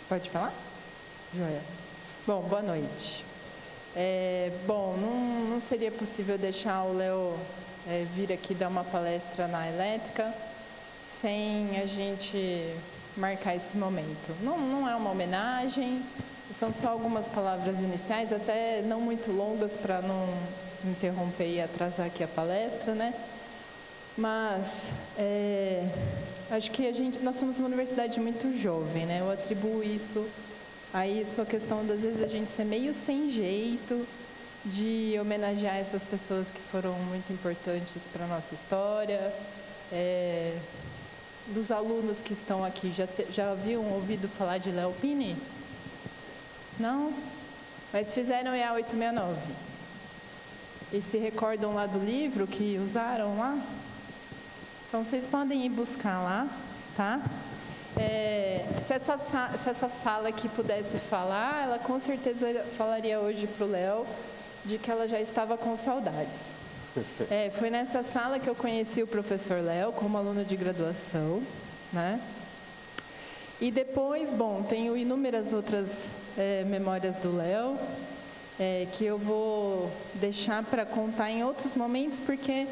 Pode falar? Joia. Bom, boa noite. Não seria possível deixar o Léo vir aqui dar uma palestra na elétrica sem a gente marcar esse momento. Não é uma homenagem, são só algumas palavras iniciais, até não muito longas para não interromper e atrasar aqui a palestra, né? Mas acho que nós somos uma universidade muito jovem, né? Eu atribuo a questão das vezes a gente ser meio sem jeito de homenagear essas pessoas que foram muito importantes para a nossa história. Dos alunos que estão aqui, já haviam ouvido falar de Léo Pini? Não? Mas fizeram EA 869. E se recordam lá do livro que usaram lá? Então, vocês podem ir buscar lá, tá? Se essa sala aqui pudesse falar, ela com certeza falaria hoje para o Léo de que ela já estava com saudades. Foi nessa sala que eu conheci o professor Léo como aluno de graduação, né? E depois, tenho inúmeras outras memórias do Léo, que eu vou deixar para contar em outros momentos, porque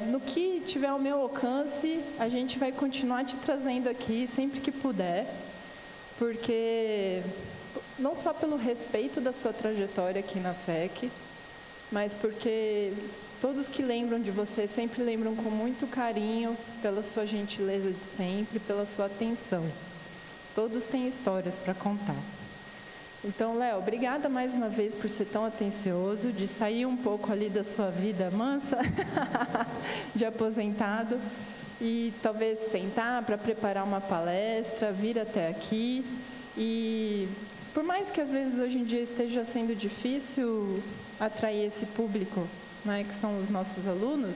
no que tiver ao meu alcance, a gente vai continuar te trazendo aqui sempre que puder, porque não só pelo respeito da sua trajetória aqui na FEC, mas porque todos que lembram de você sempre lembram com muito carinho, pela sua gentileza de sempre, pela sua atenção. Todos têm histórias para contar. Então, Léo, obrigada mais uma vez por ser tão atencioso, de sair um pouco ali da sua vida mansa, de aposentado, e talvez sentar para preparar uma palestra, vir até aqui. E por mais que às vezes hoje em dia esteja sendo difícil atrair esse público, né, que são os nossos alunos,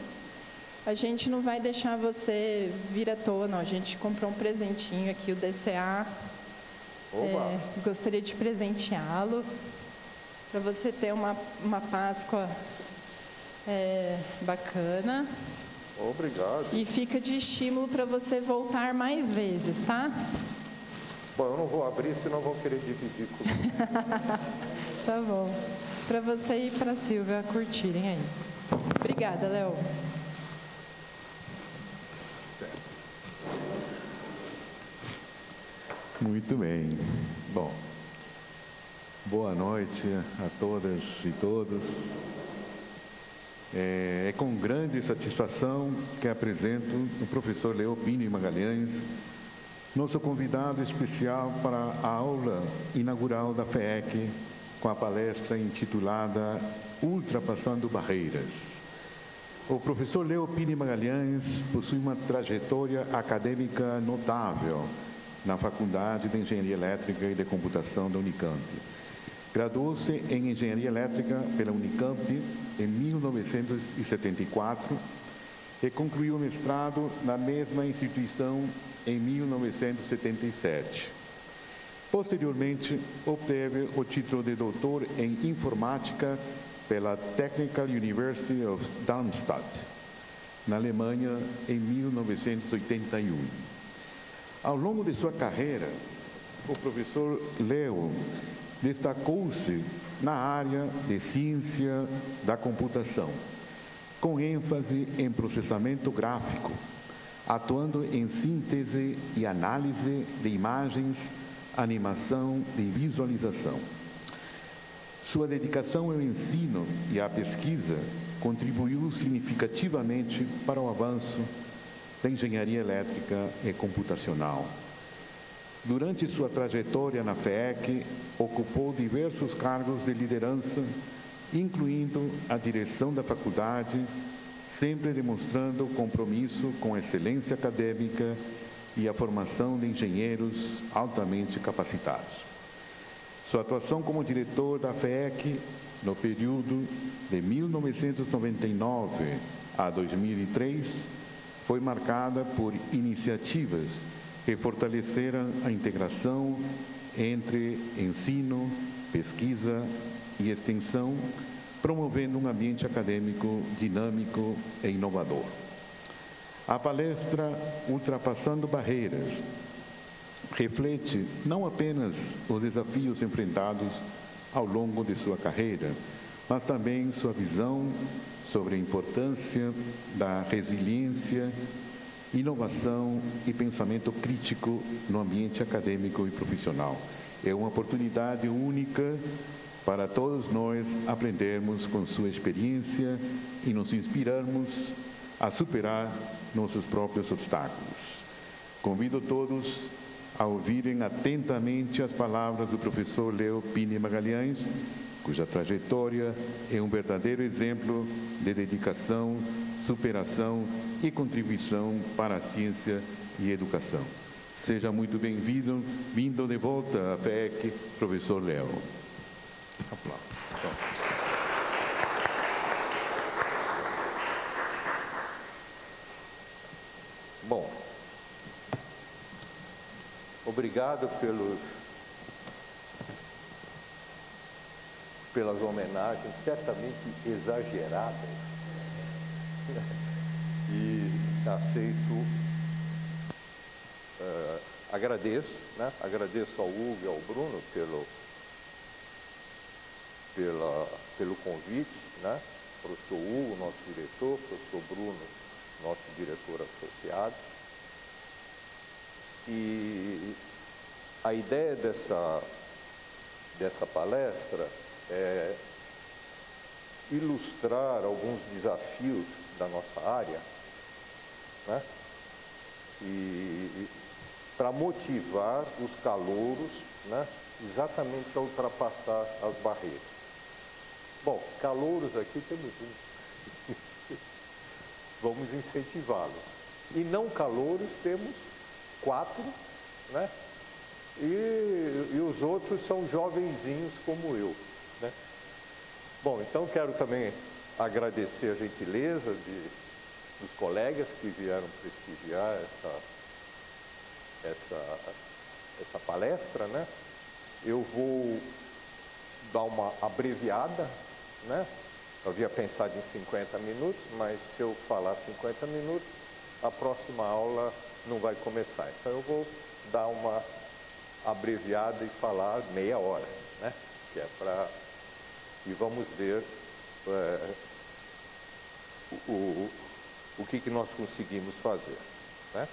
a gente não vai deixar você vir à toa, não. A gente comprou um presentinho aqui, o DCA. Gostaria de presenteá-lo para você ter uma Páscoa bacana. Obrigado. E fica de estímulo para você voltar mais vezes, tá? Bom, eu não vou abrir, senão vão querer dividir comigo. Tá bom. Para você e para a Silvia curtirem aí. Obrigada, Léo. Muito bem. Bom, boa noite a todas e todos. É com grande satisfação que apresento o professor Léo Pini Magalhães, nosso convidado especial para a aula inaugural da FEC, com a palestra intitulada Ultrapassando Barreiras. O professor Léo Pini Magalhães possui uma trajetória acadêmica notável na Faculdade de Engenharia Elétrica e de Computação da Unicamp. Graduou-se em Engenharia Elétrica pela Unicamp em 1974 e concluiu o mestrado na mesma instituição em 1977. Posteriormente, obteve o título de doutor em Informática pela Technical University of Darmstadt, na Alemanha, em 1981. Ao longo de sua carreira, o professor Léo destacou-se na área de ciência da computação, com ênfase em processamento gráfico, atuando em síntese e análise de imagens, animação e visualização. Sua dedicação ao ensino e à pesquisa contribuiu significativamente para o avanço da engenharia elétrica e computacional. Durante sua trajetória na FEC, ocupou diversos cargos de liderança, incluindo a direção da faculdade, sempre demonstrando compromisso com a excelência acadêmica e a formação de engenheiros altamente capacitados. Sua atuação como diretor da FEC no período de 1999 a 2003 foi marcada por iniciativas que fortaleceram a integração entre ensino, pesquisa e extensão, promovendo um ambiente acadêmico dinâmico e inovador. A palestra Ultrapassando Barreiras reflete não apenas os desafios enfrentados ao longo de sua carreira, mas também sua visão sobre a importância da resiliência, inovação e pensamento crítico no ambiente acadêmico e profissional. É uma oportunidade única para todos nós aprendermos com sua experiência e nos inspirarmos a superar nossos próprios obstáculos. Convido todos a ouvirem atentamente as palavras do professor Léo Pini Magalhães, cuja trajetória é um verdadeiro exemplo de dedicação, superação e contribuição para a ciência e educação. Seja muito bem-vindo, vindo de volta à FEC, professor Léo. Aplausos. Bom, obrigado pelas homenagens, certamente exageradas, e aceito, agradeço, né? Agradeço ao Hugo e ao Bruno pelo convite, né? Professor Hugo, nosso diretor, professor Bruno, nosso diretor associado. E a ideia dessa palestra é ilustrar alguns desafios da nossa área, né? E para motivar os calouros, né? Exatamente a ultrapassar as barreiras. Bom, calouros aqui temos um. Vamos incentivá-los. E não calouros temos 4, né? E os outros são jovenzinhos como eu, né? Bom, então quero também agradecer a gentileza dos colegas que vieram prestigiar essa palestra, né? Eu vou dar uma abreviada, né? Eu havia pensado em 50 minutos, mas se eu falar 50 minutos, a próxima aula não vai começar. Então eu vou dar uma abreviada e falar meia hora, né? Que é para... E vamos ver o que nós conseguimos fazer, né?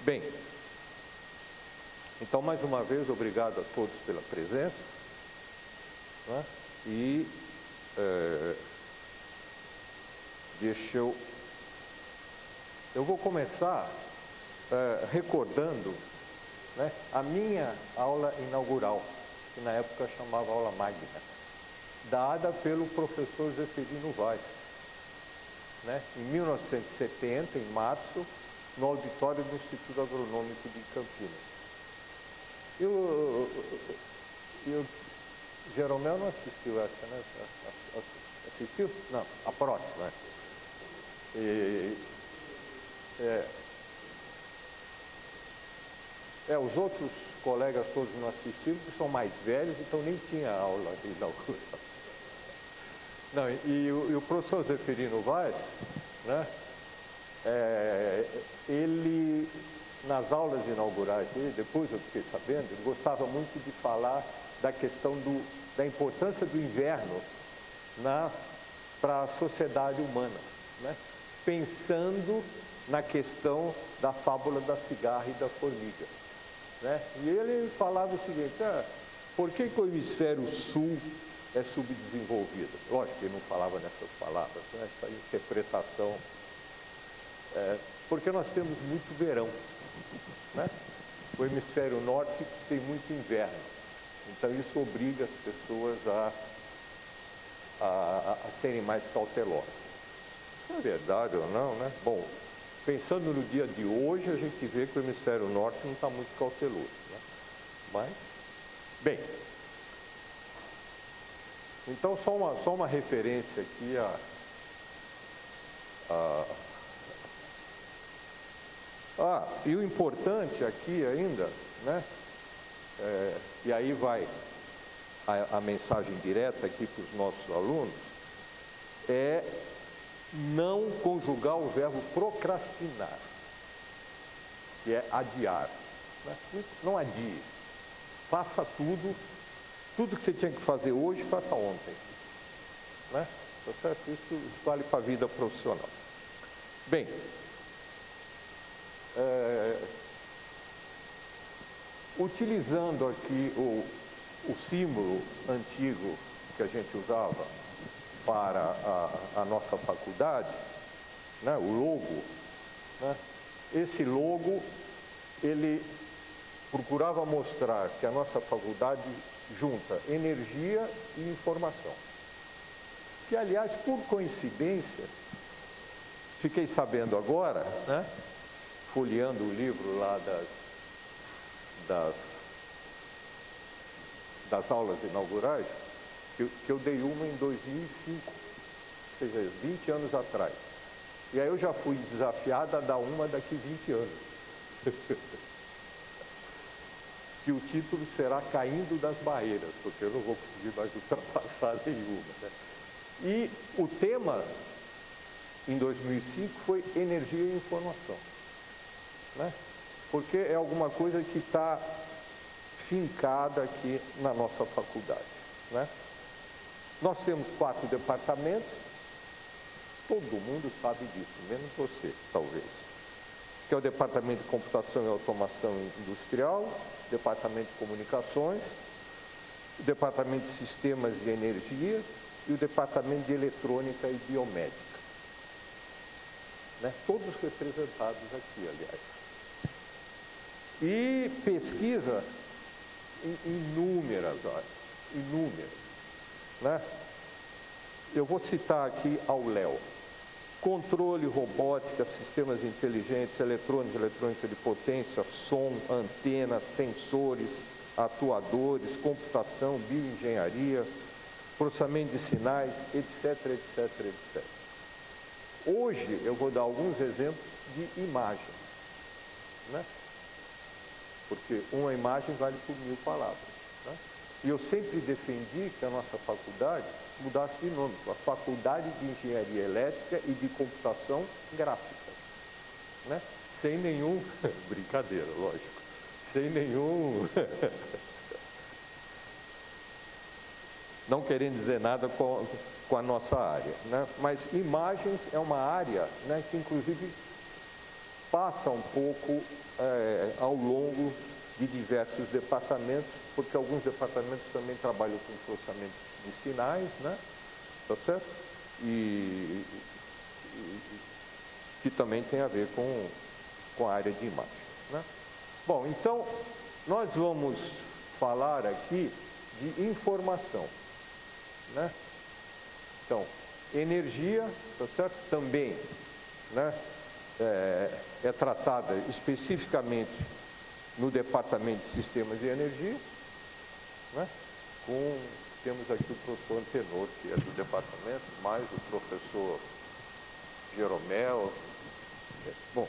Bem, então mais uma vez, obrigado a todos pela presença, né? E eu vou começar recordando, né, a minha aula inaugural, que na época chamava aula magna, dada pelo professor Zeferino Vaz, né, em 1970, em março, no auditório do Instituto Agronômico de Campinas. Jeromel não assistiu essa, né? Assistiu? Não, a próxima. Os outros colegas todos não assistiram, porque são mais velhos, então nem tinha aula de inauguração. Não, e o professor Zeferino Vaz, né, ele, nas aulas inaugurais dele, depois eu fiquei sabendo, ele gostava muito de falar da questão da importância do inverno para a sociedade humana, né, pensando na questão da fábula da cigarra e da formiga, né? E ele falava o seguinte: por que o hemisfério sul é subdesenvolvido? Lógico que ele não falava nessas palavras, né? Essa interpretação. Porque nós temos muito verão, né? O hemisfério norte tem muito inverno, então isso obriga as pessoas a serem mais cautelosas. É verdade ou não, né? Bom, pensando no dia de hoje, a gente vê que o hemisfério norte não está muito cauteloso, né? Mas, bem, então só uma referência aqui e o importante aqui ainda, né? E aí vai a mensagem direta aqui para os nossos alunos, é não conjugar o verbo procrastinar, que é adiar, né? Não adie. Faça tudo que você tinha que fazer hoje, faça ontem. Né? Tá certo? Isso vale para a vida profissional. Bem, utilizando aqui o símbolo antigo que a gente usava para a nossa faculdade, né, o logo, né, esse logo, ele procurava mostrar que a nossa faculdade junta energia e informação. Que, aliás, por coincidência, fiquei sabendo agora, né, folheando o livro lá das aulas inaugurais, que eu dei uma em 2005, ou seja, 20 anos atrás. E aí eu já fui desafiada a dar uma daqui 20 anos. Que o título será Caindo das Barreiras, porque eu não vou conseguir mais ultrapassar nenhuma. Né? E o tema, em 2005, foi energia e informação. Né? Porque é alguma coisa que está fincada aqui na nossa faculdade. Né? Nós temos 4 departamentos, todo mundo sabe disso, menos você, talvez. Que é o Departamento de Computação e Automação Industrial, Departamento de Comunicações, o Departamento de Sistemas de Energia e o Departamento de Eletrônica e Biomédica. Né? Todos representados aqui, aliás. E pesquisa em inúmeras áreas, inúmeras. Né? Eu vou citar aqui ao Léo. Controle, robótica, sistemas inteligentes, eletrônica de potência, som, antenas, sensores, atuadores, computação, bioengenharia, processamento de sinais, etc, etc, etc. Hoje eu vou dar alguns exemplos de imagem, né? Porque uma imagem vale por 1000 palavras. Né? E eu sempre defendi que a nossa faculdade mudasse de nome, a Faculdade de Engenharia Elétrica e de Computação Gráfica. Né? Sem nenhum... Brincadeira, lógico. Sem nenhum... Não querendo dizer nada com a nossa área. Né? Mas imagens é uma área, né, que, inclusive, passa um pouco ao longo de diversos departamentos, porque alguns departamentos também trabalham com processamento de sinais, né? Tá certo? E que também tem a ver com a área de imagem. Né? Bom, então, nós vamos falar aqui de informação. Né? Então, energia, tá certo? Também, né? É tratada especificamente no Departamento de Sistemas de Energia, né? Temos aqui o professor Antenor, que é do departamento, mais o professor Jeromel. Bom,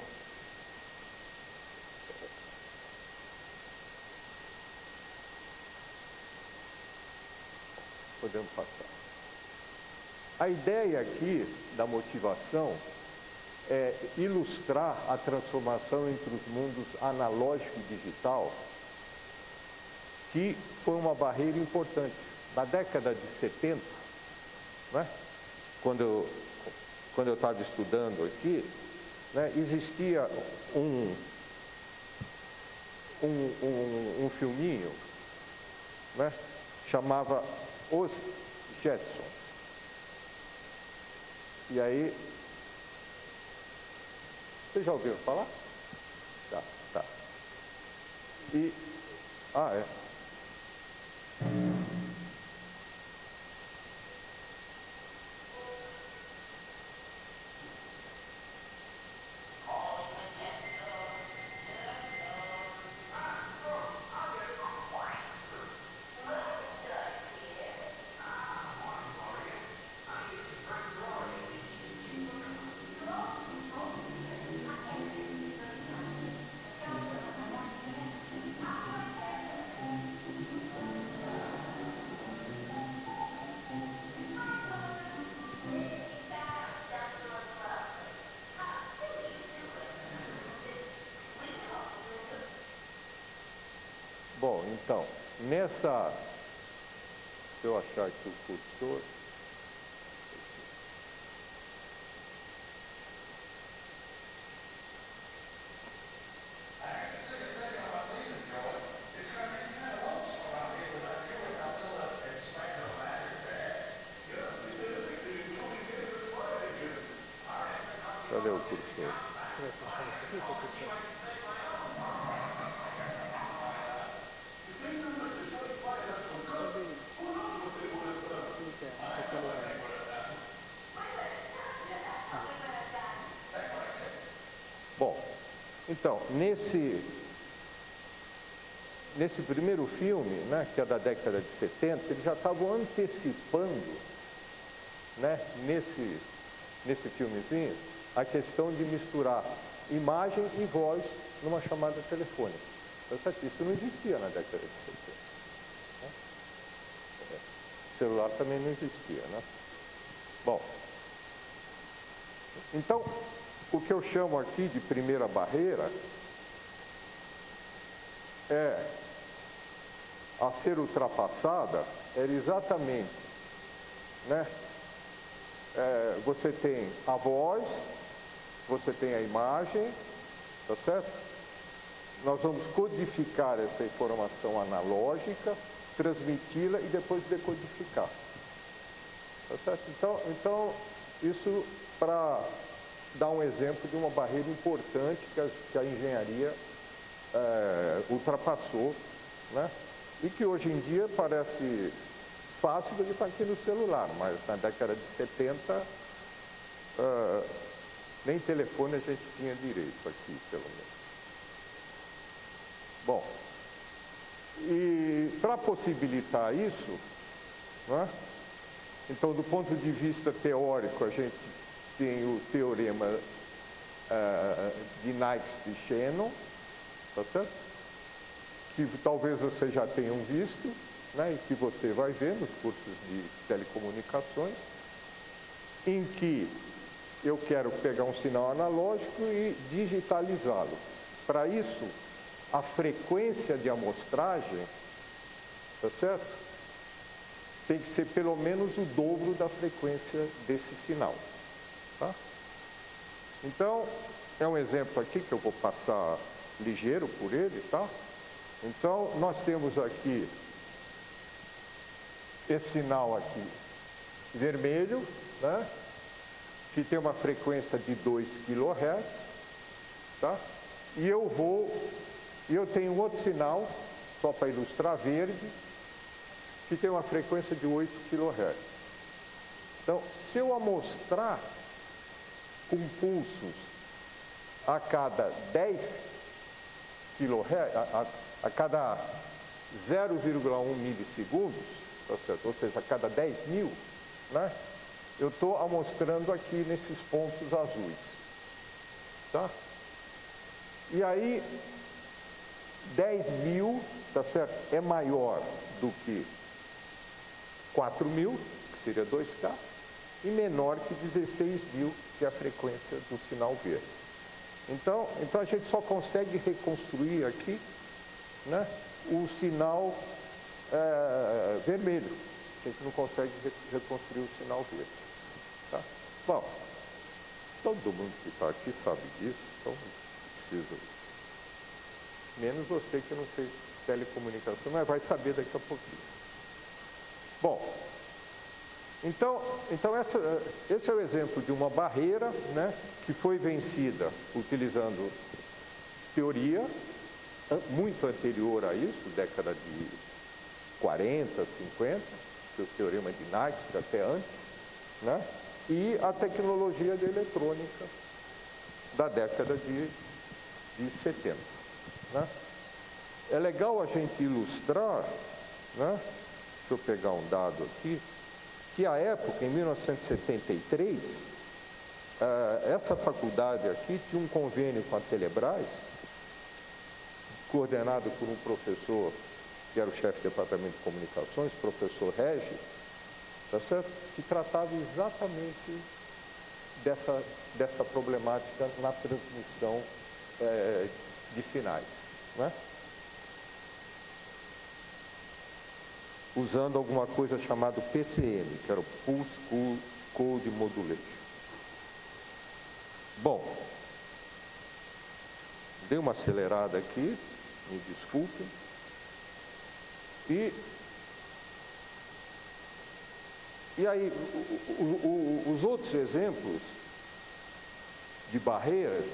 podemos passar. A ideia aqui da motivação é ilustrar a transformação entre os mundos analógico e digital, que foi uma barreira importante. Na década de 70, né, quando eu estava estudando aqui, né, existia um filminho, né, chamava Os Jetsons. E aí, vocês já ouviram falar? Tá. E, é. Então, nessa... Se eu achar aqui o cursor... Cadê o cursor? Bom, então, nesse primeiro filme, né, que é da década de 70, eles já estavam antecipando, né, nesse filmezinho, a questão de misturar imagem e voz numa chamada telefônica. Isso não existia na década de 70. Né? O celular também não existia, né? Bom, então, o que eu chamo aqui de primeira barreira a ser ultrapassada era exatamente, né? Você tem a voz, você tem a imagem, tá certo? Nós vamos codificar essa informação analógica, transmiti-la e depois decodificar. Tá certo? Então isso para dar um exemplo de uma barreira importante que a engenharia ultrapassou, né? E que hoje em dia parece fácil de estar aqui no celular, mas na década de 70 nem telefone a gente tinha direito aqui, pelo menos. Bom, e para possibilitar isso, né, então do ponto de vista teórico a gente tem o teorema de Nyquist e Shannon, tá certo? Que talvez vocês já tenham visto, né, e que você vai ver nos cursos de telecomunicações, em que eu quero pegar um sinal analógico e digitalizá-lo. Para isso, a frequência de amostragem, tá certo? Tem que ser pelo menos o dobro da frequência desse sinal. Tá? Então, é um exemplo aqui que eu vou passar ligeiro por ele, tá? Então, nós temos aqui esse sinal aqui vermelho, né? Que tem uma frequência de 2 kHz, tá? E eu tenho um outro sinal, só para ilustrar, verde, que tem uma frequência de 8 kHz. Então, se eu amostrar com pulsos a cada 10 kHz, a cada 0,1 milissegundos, tá certo? Ou seja, a cada 10 mil, né? Eu estou amostrando aqui nesses pontos azuis. Tá? E aí, 10 mil, tá certo? É maior do que 4 mil, que seria 2K, e menor que 16 mil, que é a frequência do sinal verde. Então a gente só consegue reconstruir aqui, né, o sinal vermelho. A gente não consegue reconstruir o sinal verde. Tá? Bom, todo mundo que está aqui sabe disso, então não preciso. Menos você que não fez telecomunicação, mas vai saber daqui a pouquinho. Bom, então esse é o exemplo de uma barreira, né, que foi vencida utilizando teoria muito anterior a isso, década de 40, 50, o teorema de Nyquist até antes, né, e a tecnologia de eletrônica da década de 70. Né? É legal a gente ilustrar, né, deixa eu pegar um dado aqui, que à época, em 1973, essa faculdade aqui tinha um convênio com a Telebrás, coordenado por um professor que era o chefe do departamento de comunicações, professor Regi, tá certo? Que tratava exatamente dessa problemática na transmissão de sinais. Né? usando alguma coisa chamada PCM, que era o Pulse Code Modulation. Bom, dei uma acelerada aqui, me desculpem. E aí, os outros exemplos de barreiras,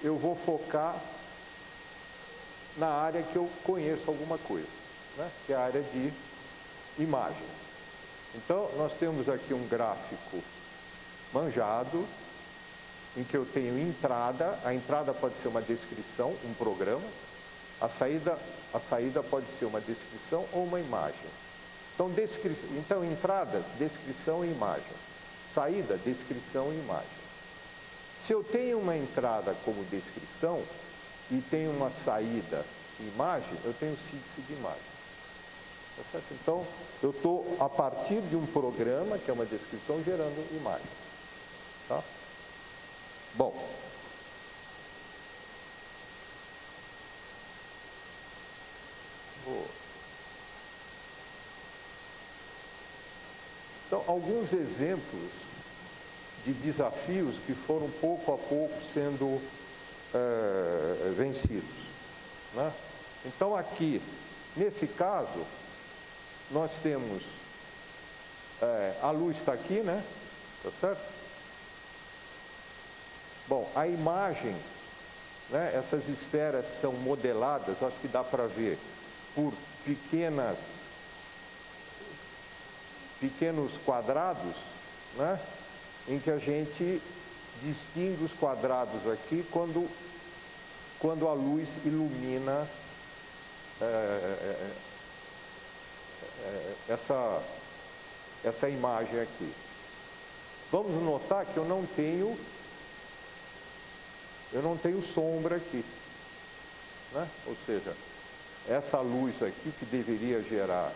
eu vou focar na área que eu conheço alguma coisa, né? Que é a área de imagens. Então, nós temos aqui um gráfico manjado, em que eu tenho entrada, a entrada pode ser uma descrição, um programa, a saída pode ser uma descrição ou uma imagem. Então, entradas, descrição e imagem. Saída, descrição e imagem. Se eu tenho uma entrada como descrição e tenho uma saída imagem, eu tenho síntese de imagem. Tá certo? Então, eu estou, a partir de um programa, que é uma descrição, gerando imagens. Tá? Bom. Então, alguns exemplos de desafios que foram pouco a pouco sendo vencidos, né? Então, aqui, nesse caso, nós temos, a luz está aqui, né? Tá certo? Bom, a imagem, né? Essas esferas são modeladas, acho que dá para ver, por pequenos quadrados, né? Em que a gente distingue os quadrados aqui quando a luz ilumina essa imagem aqui. Vamos notar que eu não tenho sombra aqui, né? Ou seja, essa luz aqui que deveria gerar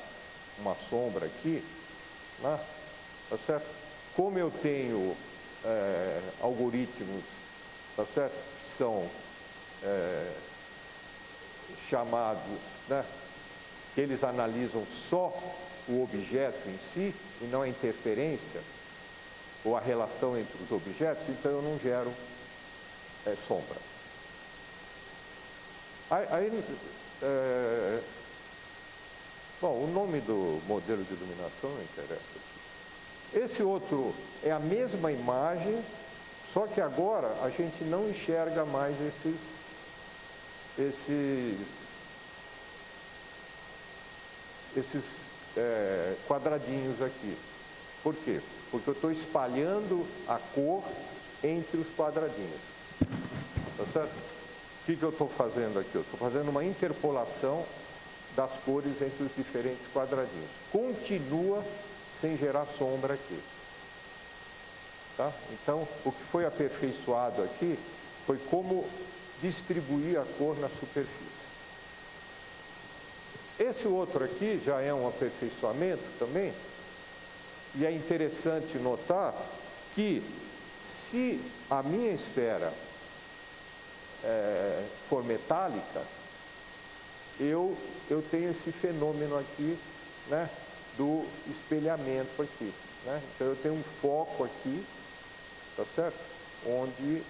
uma sombra aqui, né? Tá certo? Como eu tenho algoritmos, tá certo? Que são chamados, né? Que eles analisam só o objeto em si e não a interferência ou a relação entre os objetos, então eu não gero sombra. Bom, o nome do modelo de iluminação não interessa aqui. Esse outro é a mesma imagem, só que agora a gente não enxerga mais esses quadradinhos aqui. Por quê? Porque eu estou espalhando a cor entre os quadradinhos. Tá certo? O que eu estou fazendo aqui? Eu estou fazendo uma interpolação das cores entre os diferentes quadradinhos. Continua sem gerar sombra aqui. Tá? Então, o que foi aperfeiçoado aqui foi como distribuir a cor na superfície. Esse outro aqui já é um aperfeiçoamento também, e é interessante notar que se a minha esfera for metálica, eu tenho esse fenômeno aqui, né, do espelhamento aqui, né? Então eu tenho um foco aqui, tá certo? Onde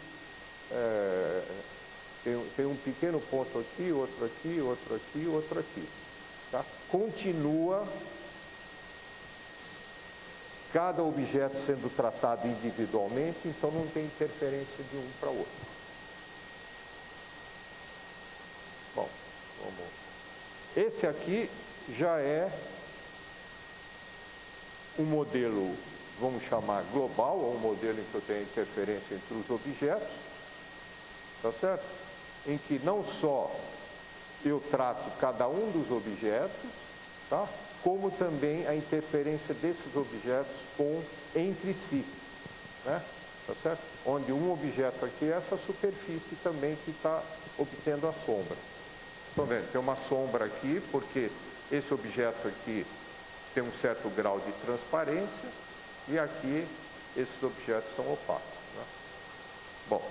tem um pequeno ponto aqui, outro aqui, outro aqui, outro aqui, tá? Continua cada objeto sendo tratado individualmente, então não tem interferência de um para o outro. Bom, vamos. Esse aqui já é um modelo, vamos chamar global, ou um modelo em que eu tenho interferência entre os objetos, tá certo? Em que não só eu trato cada um dos objetos, tá? Como também a interferência desses objetos entre si, né? Tá certo? Onde um objeto aqui é essa superfície também que está obtendo a sombra. Estão vendo? Tem uma sombra aqui, porque esse objeto aqui tem um certo grau de transparência, e aqui esses objetos são opacos, né? Bom.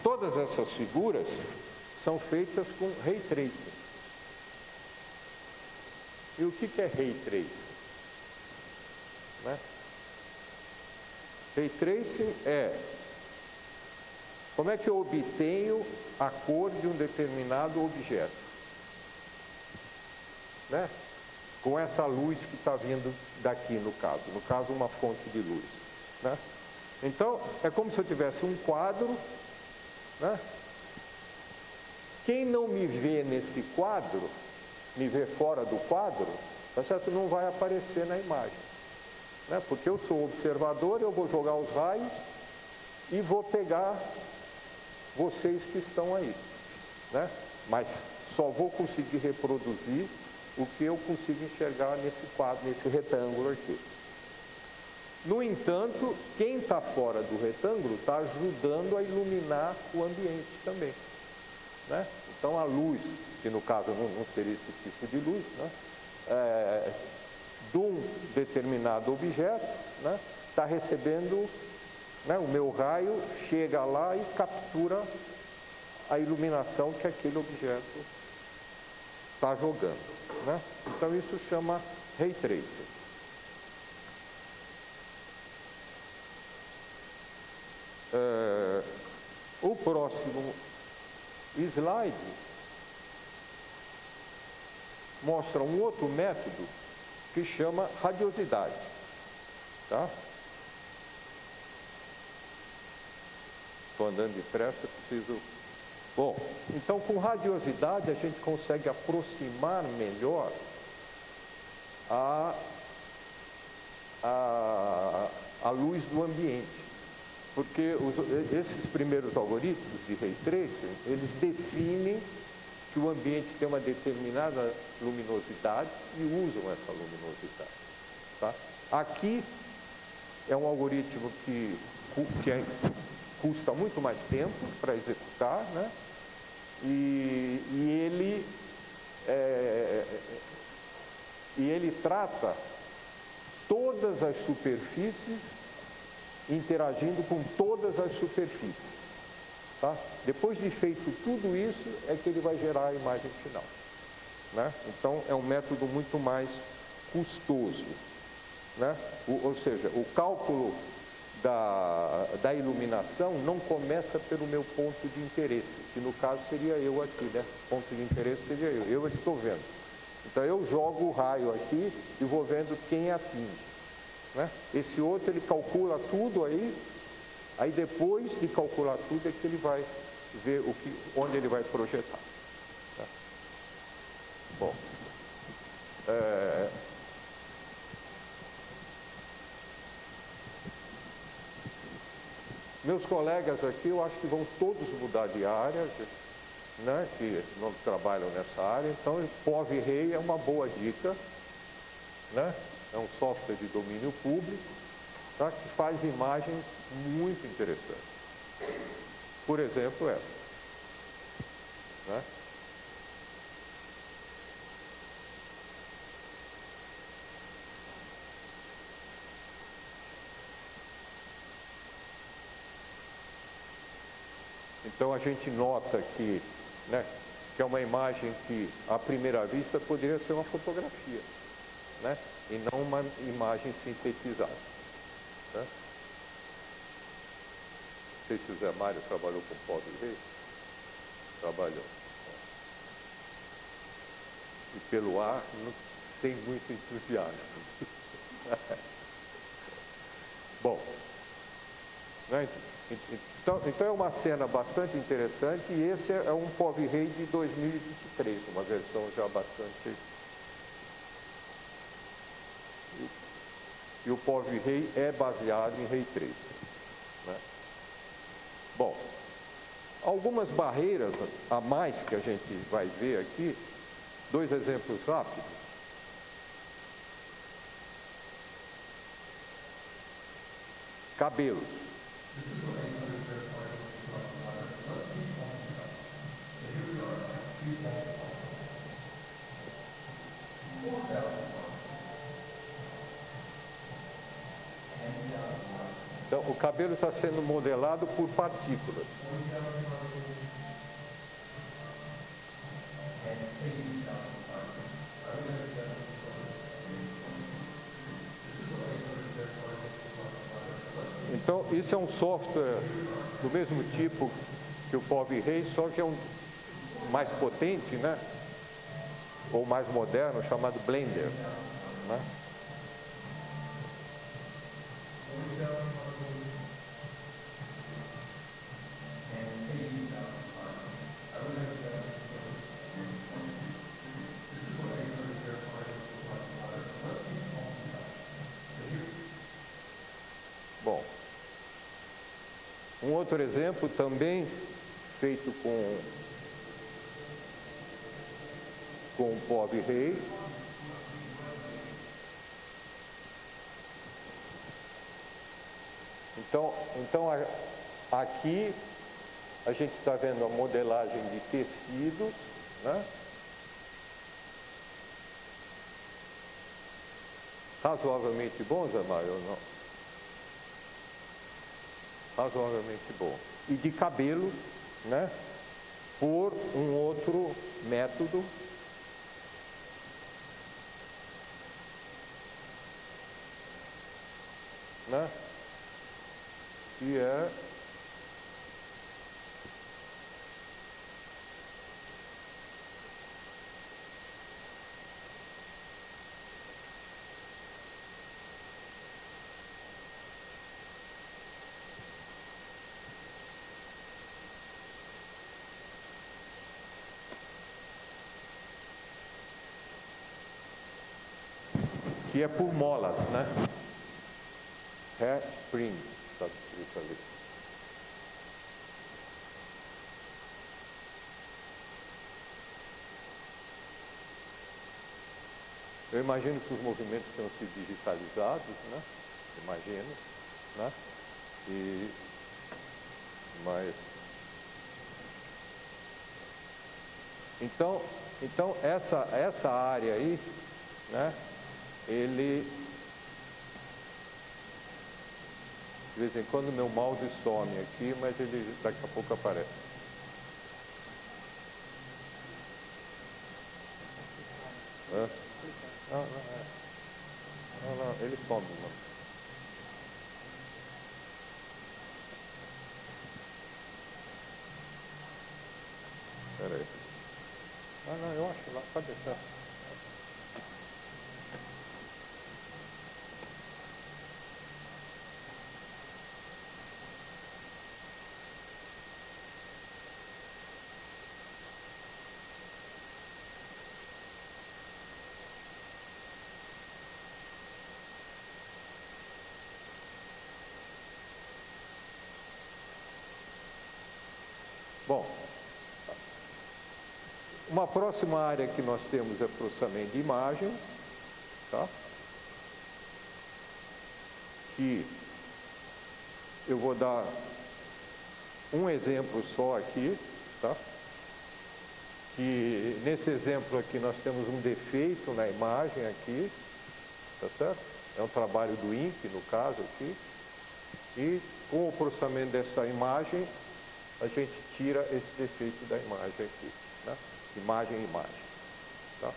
Todas essas figuras são feitas com Ray Tracing. E o que é Ray Tracing? Né? Ray Tracing é como é que eu obtenho a cor de um determinado objeto, né? Com essa luz que está vindo daqui, no caso uma fonte de luz, né? Então, é como se eu tivesse um quadro, né? Quem não me vê nesse quadro, me vê fora do quadro, tá certo? Não vai aparecer na imagem, né? Porque eu sou observador, eu vou jogar os raios e vou pegar vocês que estão aí, né? Mas só vou conseguir reproduzir o que eu consigo enxergar nesse quadro, nesse retângulo aqui. No entanto, quem está fora do retângulo está ajudando a iluminar o ambiente também, né? Então a luz, que no caso não seria esse tipo de luz, né? De um determinado objeto, né? Está recebendo, né? O meu raio chega lá e captura a iluminação que aquele objeto está jogando, né? Então isso chama Ray Tracing. O próximo slide mostra um outro método que chama radiosidade, tá? Estou andando depressa, preciso... Bom, então com radiosidade a gente consegue aproximar melhor a luz do ambiente. Porque esses primeiros algoritmos de Ray Tracing, eles definem que o ambiente tem uma determinada luminosidade e usam essa luminosidade, tá? Aqui é um algoritmo que custa muito mais tempo para executar, né? E ele trata todas as superfícies interagindo com todas as superfícies, tá? Depois de feito tudo isso, é que ele vai gerar a imagem final, né? Então, é um método muito mais custoso, né? Ou seja, o cálculo da iluminação não começa pelo meu ponto de interesse, que no caso seria eu aqui, né? O ponto de interesse seria eu é que estou vendo. Então, eu jogo o raio aqui e vou vendo quem atinge, né? Esse outro ele calcula tudo aí depois de calcular tudo é que ele vai ver onde ele vai projetar, tá? Bom, meus colegas aqui eu acho que vão todos mudar de área, né? Que não trabalham nessa área, então o POV-Ray é uma boa dica, né? É um software de domínio público, tá? Que faz imagens muito interessantes. Por exemplo, essa, né? Então a gente nota que, né, que é uma imagem que à primeira vista poderia ser uma fotografia, né? E não uma imagem sintetizada, né? Não sei se o Zé Mário trabalhou com POV-Ray. Trabalhou. E pelo ar, não tem muito entusiasmo. Bom, né? Então é uma cena bastante interessante e esse é um POV-Ray de 2023, uma versão já bastante... E o POV-Ray é baseado em Ray Tracing, né? Bom, algumas barreiras a mais que a gente vai ver aqui, dois exemplos rápidos. Cabelos. Então, o cabelo está sendo modelado por partículas. Então, isso é um software do mesmo tipo que o POV-RAY, só que é um mais potente, né? Ou mais moderno, chamado Blender, né? Bom, um outro exemplo também feito com o POV-RAY. Então aqui a gente está vendo a modelagem de tecidos, né? Razoavelmente bom, Zé Mário, ou não? Razoavelmente bom. E de cabelo, né? Por um outro método. Né? Que é por molas, né? Hair spring, está escrito ali. Eu imagino que os movimentos tenham sido digitalizados, né? Imagino, né? Mas então essa área aí, né? Ele, de vez em quando meu mouse some aqui, mas ele daqui a pouco aparece. Não, ele some, mano. Espera aí. Não, eu acho lá, pode deixar. Bom, uma próxima área que nós temos é processamento de imagens, tá? Que eu vou dar um exemplo só aqui, tá? Que nesse exemplo aqui nós temos um defeito na imagem aqui, tá certo? É um trabalho do INPE, no caso aqui, e com o processamento dessa imagem a gente tira esse defeito da imagem aqui, né? Imagem. Tá?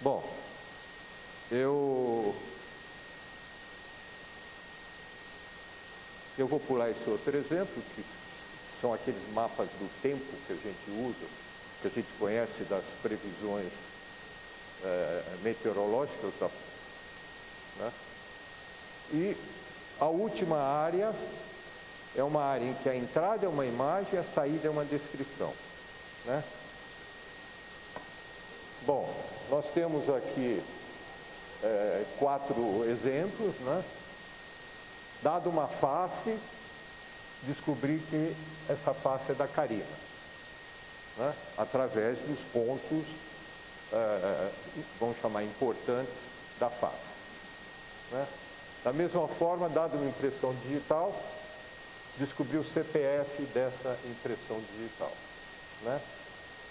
Bom, eu vou pular esse outro exemplo, que são aqueles mapas do tempo que a gente usa, que a gente conhece das previsões meteorológicas, né? E a última área é uma área em que a entrada é uma imagem e a saída é uma descrição, né? Bom, nós temos aqui 4 exemplos, né? Dado uma face, descobri que essa face é da Karina, né? Através dos pontos, vamos chamar importantes, da face, né? Da mesma forma, dado uma impressão digital, descobrir o CPF dessa impressão digital, né?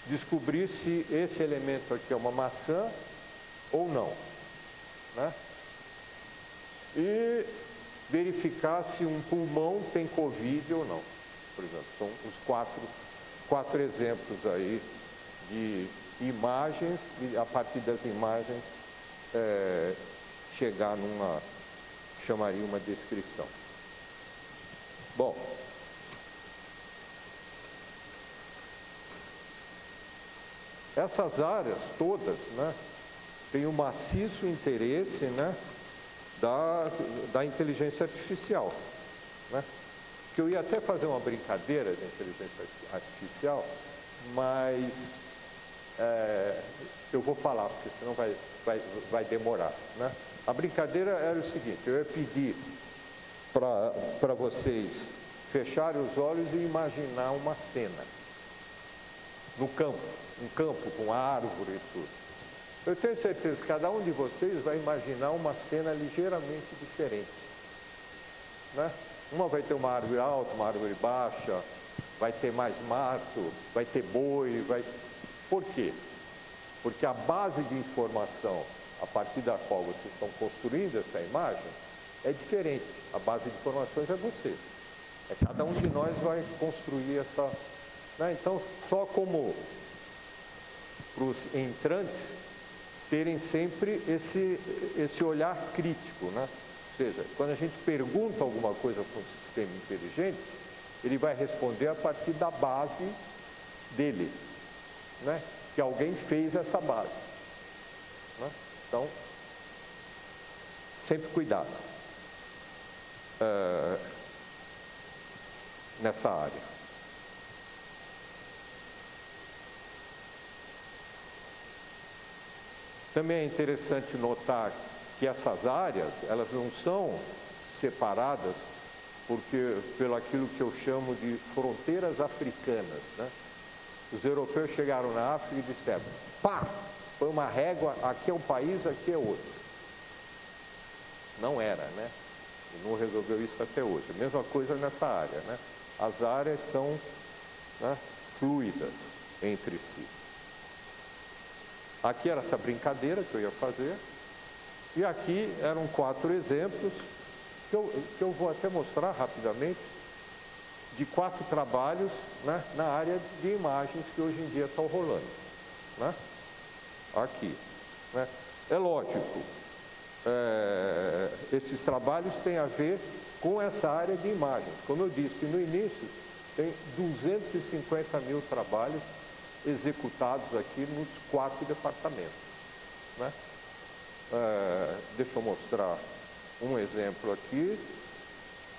Descobrir se esse elemento aqui é uma maçã ou não, né? e verificar se um pulmão tem Covid ou não. Por exemplo, são os quatro exemplos aí de imagens, e a partir das imagens chegar chamaria uma descrição. Bom, essas áreas todas, né, têm um maciço interesse, né, da inteligência artificial, né? Que eu ia até fazer uma brincadeira de inteligência artificial, mas eu vou falar, porque senão vai demorar, né? A brincadeira era o seguinte: eu ia pedir para vocês fecharem os olhos e imaginar uma cena no campo, um campo com árvore e tudo. Eu tenho certeza que cada um de vocês vai imaginar uma cena ligeiramente diferente, né? Uma vai ter uma árvore alta, uma árvore baixa, vai ter mais mato, vai ter boi, Por quê? Porque a base de informação a partir da qual vocês estão construindo essa imagem é diferente. A base de informações é você. Cada um de nós vai construir essa... né? Então, só como para os entrantes terem sempre esse olhar crítico, né? Ou seja, quando a gente pergunta alguma coisa para um sistema inteligente, ele vai responder a partir da base dele, né? Que alguém fez essa base, né? Então, sempre cuidado nessa área. Também é interessante notar que essas áreas, elas não são separadas pelo aquilo que eu chamo de fronteiras africanas, né? Os europeus chegaram na África e disseram: pá, foi uma régua, aqui é um país, aqui é outro. Não era, né? E não resolveu isso até hoje. A mesma coisa nessa área, né? As áreas são, né, fluidas entre si. Aqui era essa brincadeira que eu ia fazer. E aqui eram 4 exemplos que eu vou até mostrar rapidamente, de 4 trabalhos, né, na área de imagens que hoje em dia estão rolando, né? Aqui, né? É lógico, esses trabalhos têm a ver com essa área de imagens. Como eu disse no início, tem 250 mil trabalhos executados aqui nos 4 departamentos, né? Deixa eu mostrar um exemplo aqui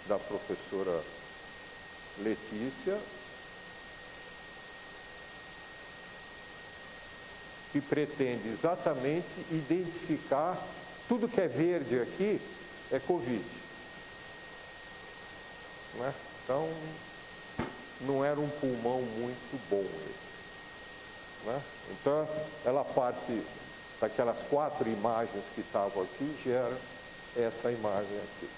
da professora Letícia, que pretende exatamente identificar tudo que é verde aqui é Covid, né? Então, não era um pulmão muito bom esse, né? Então, ela parte daquelas 4 imagens que estavam aqui, gera essa imagem aqui.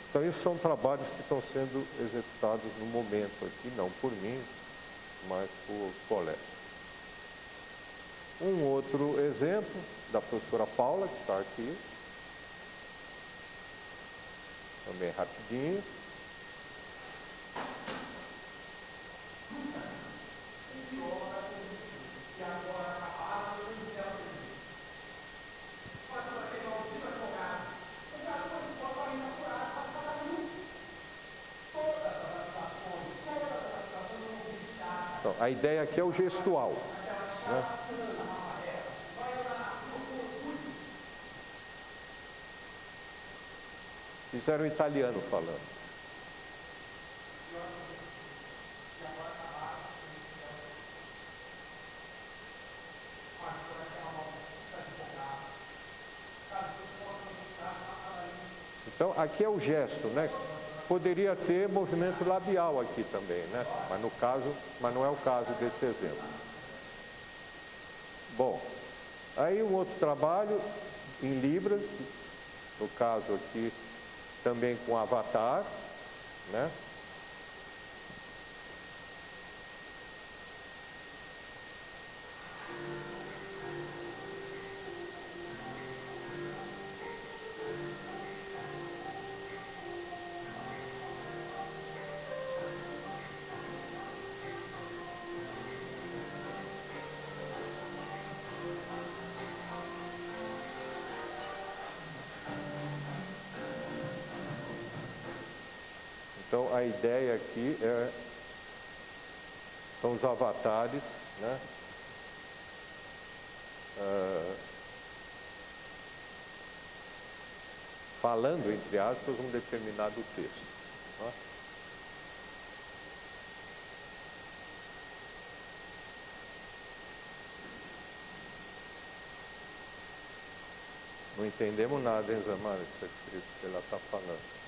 Então, esses são trabalhos que estão sendo executados no momento aqui, não por mim, mas por colegas. Um outro exemplo da professora Paula, que está aqui, também rapidinho. Então, a ideia aqui é o gestual, né? Isso era um italiano falando. Então, aqui é o gesto, né? Poderia ter movimento labial aqui também, né? Mas não é o caso desse exemplo. Bom, aí um outro trabalho em Libras, no caso aqui também com avatar, né? Então, a ideia aqui são os avatares, né? Falando, entre aspas, um determinado texto. Né? Não entendemos nada, hein, Zamara? Isso aqui que ela está falando.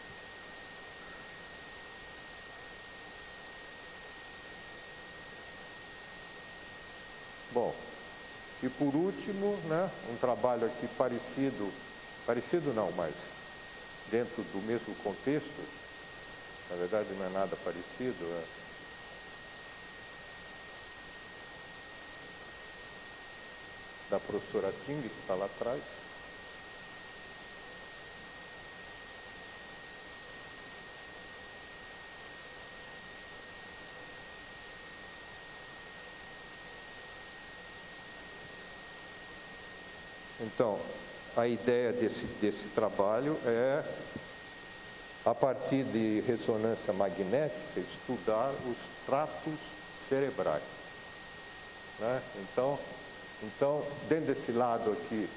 Bom, e por último, né, um trabalho aqui parecido não, mas dentro do mesmo contexto, na verdade não é nada parecido, da professora Ting, que está lá atrás. Então, a ideia desse trabalho é, a partir de ressonância magnética, estudar os tratos cerebrais. Né? Então, dentro desse lado aqui,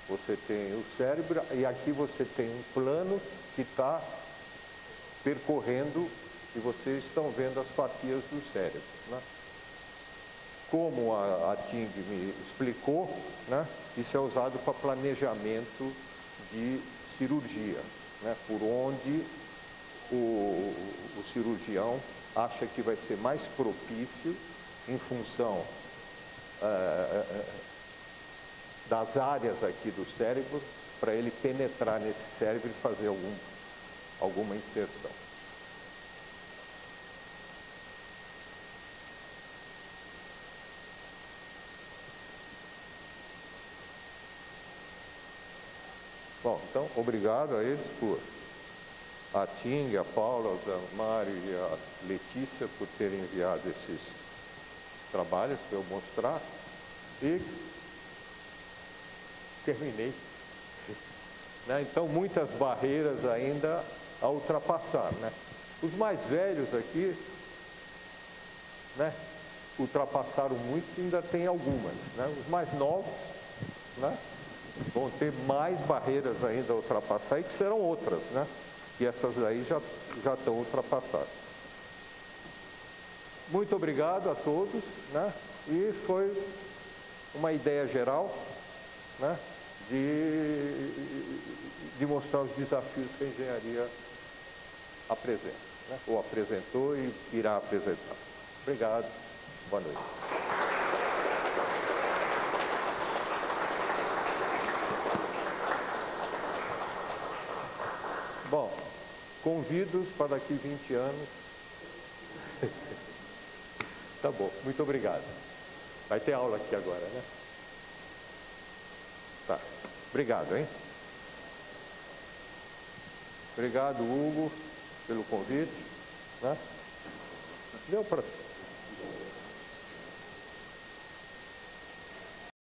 você tem o cérebro, e aqui você tem um plano que está percorrendo, e vocês estão vendo as fatias do cérebro. Né? Como a Ting me explicou, né, isso é usado para planejamento de cirurgia, né, por onde o cirurgião acha que vai ser mais propício em função das áreas aqui do cérebro, para ele penetrar nesse cérebro e fazer alguma inserção. Bom, então, obrigado a eles a Ting, a Paula, o Mário e a Letícia por terem enviado esses trabalhos para eu mostrar. E terminei. Né? Então, muitas barreiras ainda a ultrapassar. Né? Os mais velhos aqui, né, ultrapassaram muito e ainda tem algumas. Né? Os mais novos, né, vão ter mais barreiras ainda a ultrapassar, e que serão outras, né? E essas aí já estão ultrapassadas. Muito obrigado a todos, né? E foi uma ideia geral, né, de mostrar os desafios que a engenharia apresenta, né? Ou apresentou e irá apresentar. Obrigado, boa noite. Bom, convidos para daqui 20 anos. Tá bom, muito obrigado. Vai ter aula aqui agora, né? Tá, obrigado, hein? Obrigado, Hugo, pelo convite. Né? Deu para